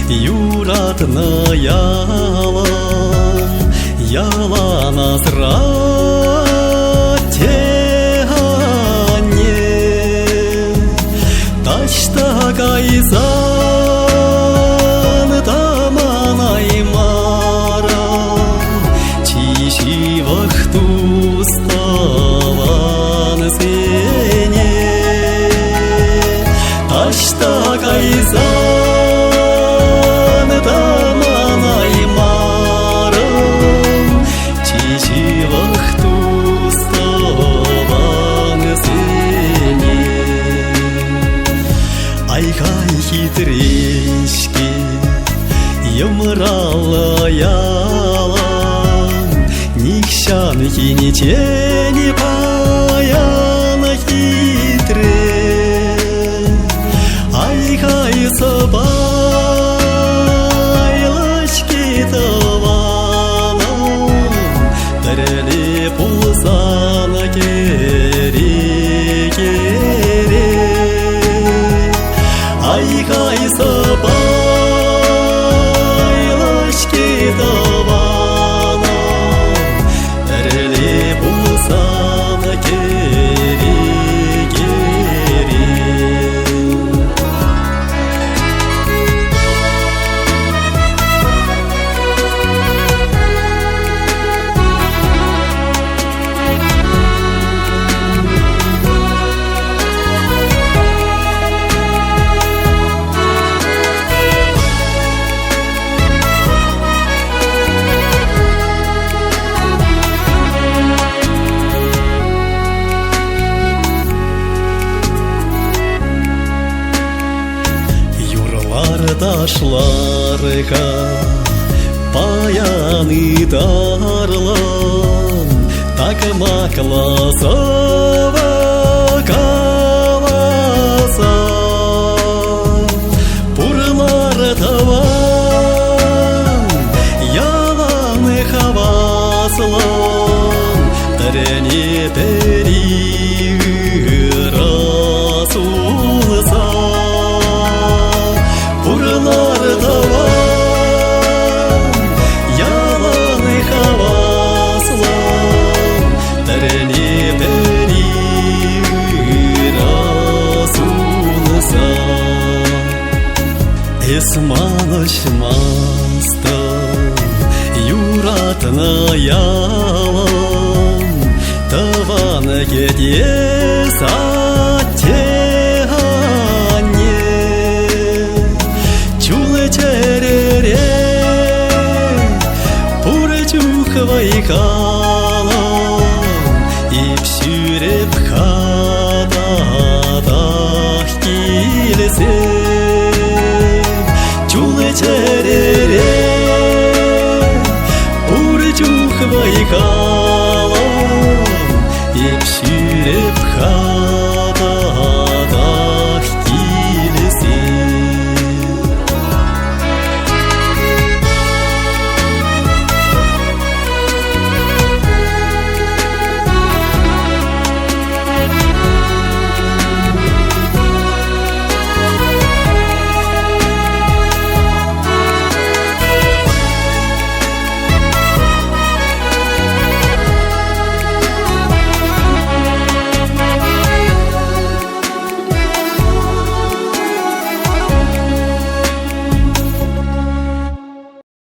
Юратны ялан азратегане ташта кайзан таман аймара чиши вахтуставан сене ташта кайзан Айхай хитречки, юмрала ялан, никшан хиничени паян хитре. Айхай собайлашки тавана, дарели пулсан кере-кере. Айхай собайлашки тавана, дарели пулсан кере-кере. Ташларга паяны дарлан такмакласава каласа пурлар таван яланы хаваслан тарене тери расулса Esmanışmazdan yuratna yalan tavanı gediye satehane çule çerere pure çukvaykalan ipşürep kadadah kilese Çerere, pure çuh vayka.